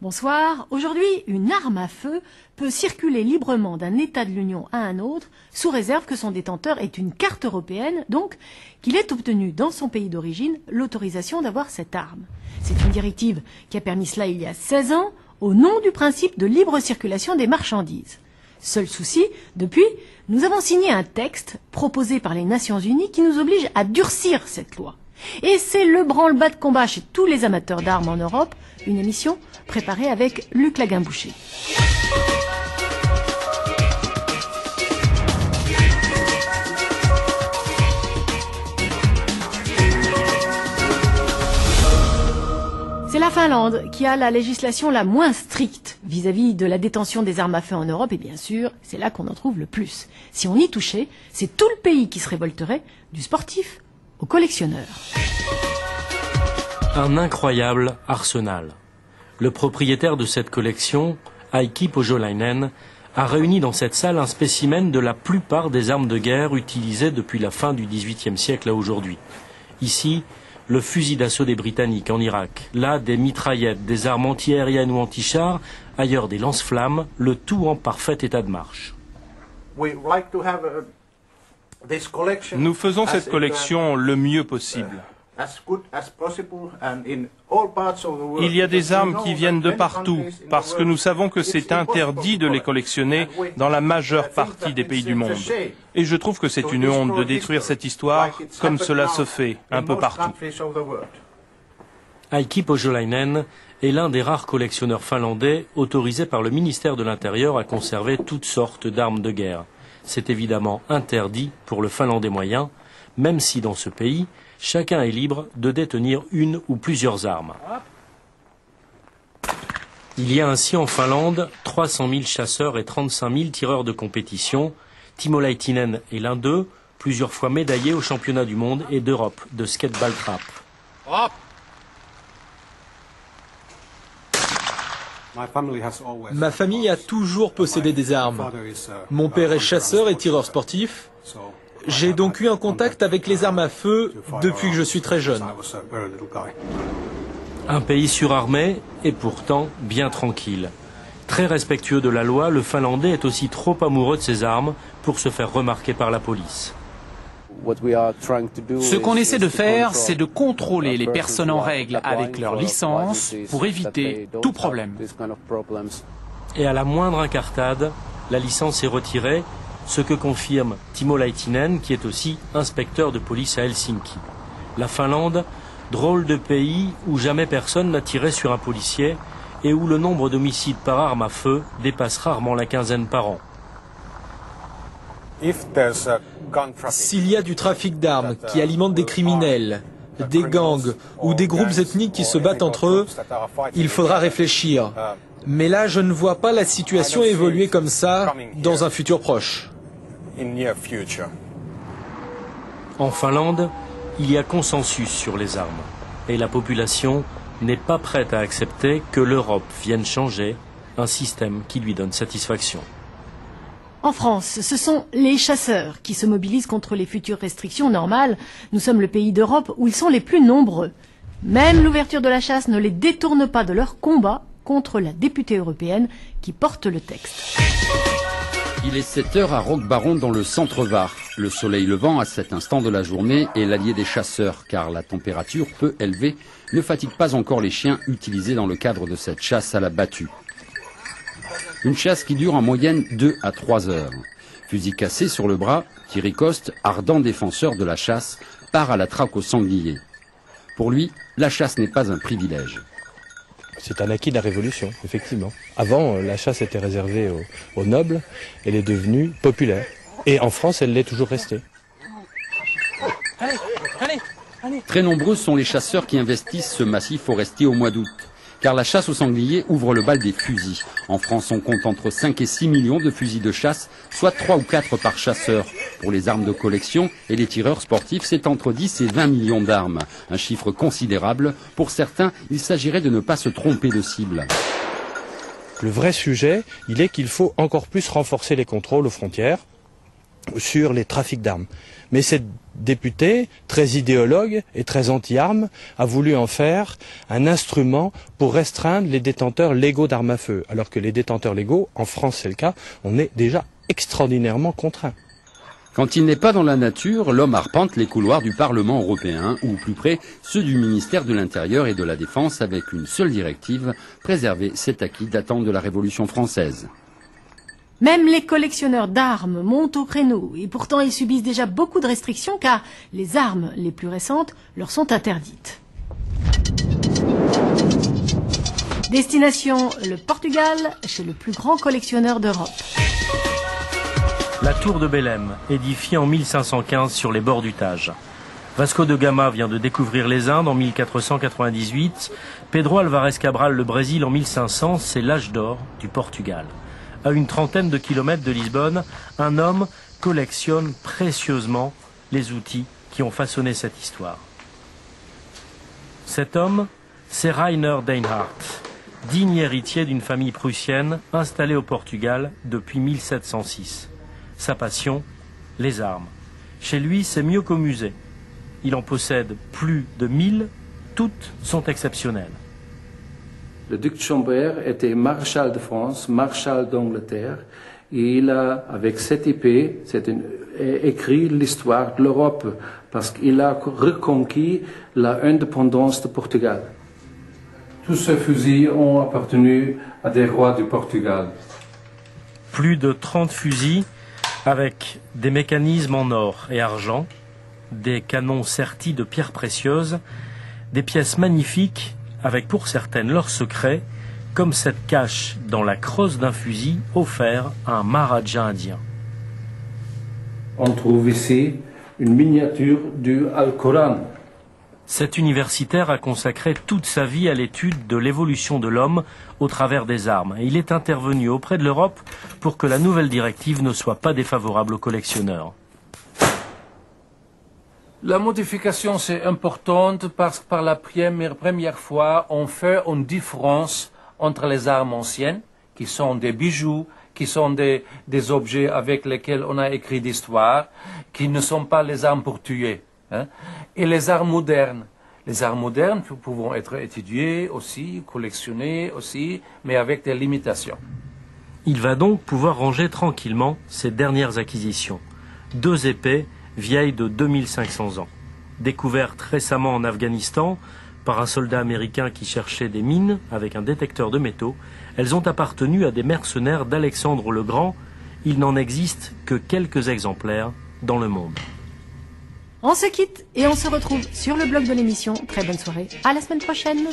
Bonsoir. Aujourd'hui, une arme à feu peut circuler librement d'un État de l'Union à un autre, sous réserve que son détenteur ait une carte européenne, donc qu'il ait obtenu dans son pays d'origine l'autorisation d'avoir cette arme. C'est une directive qui a permis cela il y a 16 ans, au nom du principe de libre circulation des marchandises. Seul souci, depuis, nous avons signé un texte proposé par les Nations Unies qui nous oblige à durcir cette loi. Et c'est le branle-bas de combat chez tous les amateurs d'armes en Europe, une émission préparée avec Luc Laguin-Boucher. C'est la Finlande qui a la législation la moins stricte vis-à-vis de la détention des armes à feu en Europe, et bien sûr, c'est là qu'on en trouve le plus. Si on y touchait, c'est tout le pays qui se révolterait, du sportif au collectionneur. Un incroyable arsenal. Le propriétaire de cette collection, Heikki Pohjolainen, a réuni dans cette salle un spécimen de la plupart des armes de guerre utilisées depuis la fin du XVIIIe siècle à aujourd'hui. Ici, le fusil d'assaut des Britanniques en Irak, là des mitraillettes, des armes anti-aériennes ou anti-chars, ailleurs des lance-flammes, le tout en parfait état de marche. Nous faisons cette collection le mieux possible. Il y a des armes qui viennent de partout, parce que nous savons que c'est interdit de les collectionner dans la majeure partie des pays du monde. Et je trouve que c'est une honte de détruire cette histoire comme cela se fait un peu partout. Heikki Pohjolainen est l'un des rares collectionneurs finlandais autorisés par le ministère de l'Intérieur à conserver toutes sortes d'armes de guerre. C'est évidemment interdit pour le Finlandais moyen, même si dans ce pays, chacun est libre de détenir une ou plusieurs armes. Il y a ainsi en Finlande 300 000 chasseurs et 35 000 tireurs de compétition. Timo Laitinen est l'un d'eux, plusieurs fois médaillé aux championnats du monde et d'Europe de skateball trap. Ma famille a toujours possédé des armes. Mon père est chasseur et tireur sportif. J'ai donc eu un contact avec les armes à feu depuis que je suis très jeune. Un pays surarmé et pourtant bien tranquille. Très respectueux de la loi, le Finlandais est aussi trop amoureux de ses armes pour se faire remarquer par la police. Ce qu'on essaie de faire, c'est de contrôler les personnes en règle avec leur licence pour éviter tout problème. Et à la moindre incartade, la licence est retirée, ce que confirme Timo Laitinen, qui est aussi inspecteur de police à Helsinki. La Finlande, drôle de pays où jamais personne n'a tiré sur un policier et où le nombre d'homicides par arme à feu dépasse rarement la quinzaine par an. S'il y a du trafic d'armes qui alimente des criminels, des gangs ou des groupes ethniques qui se battent entre eux, il faudra réfléchir. Mais là, je ne vois pas la situation évoluer comme ça dans un futur proche. En Finlande, il y a consensus sur les armes. Et la population n'est pas prête à accepter que l'Europe vienne changer un système qui lui donne satisfaction. En France, ce sont les chasseurs qui se mobilisent contre les futures restrictions normales. Nous sommes le pays d'Europe où ils sont les plus nombreux. Même l'ouverture de la chasse ne les détourne pas de leur combat contre la députée européenne qui porte le texte. Il est 7 heures à Roquebaron dans le centre-Var. Le soleil levant à cet instant de la journée est l'allié des chasseurs, car la température peu élevée ne fatigue pas encore les chiens utilisés dans le cadre de cette chasse à la battue. Une chasse qui dure en moyenne 2 à 3 heures. Fusil cassé sur le bras, Thierry Coste, ardent défenseur de la chasse, part à la traque au sanglier. Pour lui, la chasse n'est pas un privilège. C'est un acquis de la Révolution, effectivement. Avant, la chasse était réservée aux nobles, elle est devenue populaire. Et en France, elle l'est toujours restée. Très nombreux sont les chasseurs qui investissent ce massif forestier au mois d'août. Car la chasse au sanglier ouvre le bal des fusils. En France, on compte entre 5 et 6 millions de fusils de chasse, soit 3 ou 4 par chasseur. Pour les armes de collection et les tireurs sportifs, c'est entre 10 et 20 millions d'armes. Un chiffre considérable. Pour certains, il s'agirait de ne pas se tromper de cible. Le vrai sujet, il est qu'il faut encore plus renforcer les contrôles aux frontières. sur les trafics d'armes. Mais cette députée, très idéologue et très anti-armes, a voulu en faire un instrument pour restreindre les détenteurs légaux d'armes à feu. Alors que les détenteurs légaux, en France c'est le cas, on est déjà extraordinairement contraints. Quand il n'est pas dans la nature, l'homme arpente les couloirs du Parlement européen, ou plus près, ceux du ministère de l'Intérieur et de la Défense, avec une seule directive, préserver cet acquis datant de la Révolution française. Même les collectionneurs d'armes montent au créneau et pourtant ils subissent déjà beaucoup de restrictions car les armes les plus récentes leur sont interdites. Destination le Portugal, chez le plus grand collectionneur d'Europe. La tour de Belém, édifiée en 1515 sur les bords du Tage. Vasco de Gama vient de découvrir les Indes en 1498. Pedro Alvarez Cabral le Brésil en 1500, c'est l'âge d'or du Portugal. À une trentaine de kilomètres de Lisbonne, un homme collectionne précieusement les outils qui ont façonné cette histoire. Cet homme, c'est Rainer Deinhardt, digne héritier d'une famille prussienne installée au Portugal depuis 1706. Sa passion, les armes. Chez lui, c'est mieux qu'au musée. Il en possède plus de 1000, toutes sont exceptionnelles. Le duc de Schomberg était maréchal de France, maréchal d'Angleterre, et il a, avec cette épée, écrit l'histoire de l'Europe, parce qu'il a reconquis l'indépendance de Portugal. Tous ces fusils ont appartenu à des rois du Portugal. Plus de 30 fusils avec des mécanismes en or et argent, des canons sertis de pierres précieuses, des pièces magnifiques avec pour certaines leurs secrets, comme cette cache dans la crosse d'un fusil offert à un maharaja indien. On trouve ici une miniature du Al-Coran. Cet universitaire a consacré toute sa vie à l'étude de l'évolution de l'homme au travers des armes. Et il est intervenu auprès de l'Europe pour que la nouvelle directive ne soit pas défavorable aux collectionneurs. La modification, c'est importante parce que par la première fois, on fait une différence entre les armes anciennes, qui sont des bijoux, qui sont des objets avec lesquels on a écrit d'histoire, qui ne sont pas les armes pour tuer, hein, et les armes modernes. Les armes modernes pouvant être étudiées aussi, collectionnées aussi, mais avec des limitations. Il va donc pouvoir ranger tranquillement ses dernières acquisitions. 2 épées vieilles de 2500 ans. Découvertes récemment en Afghanistan par un soldat américain qui cherchait des mines avec un détecteur de métaux, elles ont appartenu à des mercenaires d'Alexandre le Grand. Il n'en existe que quelques exemplaires dans le monde. On se quitte et on se retrouve sur le blog de l'émission. Très bonne soirée, à la semaine prochaine.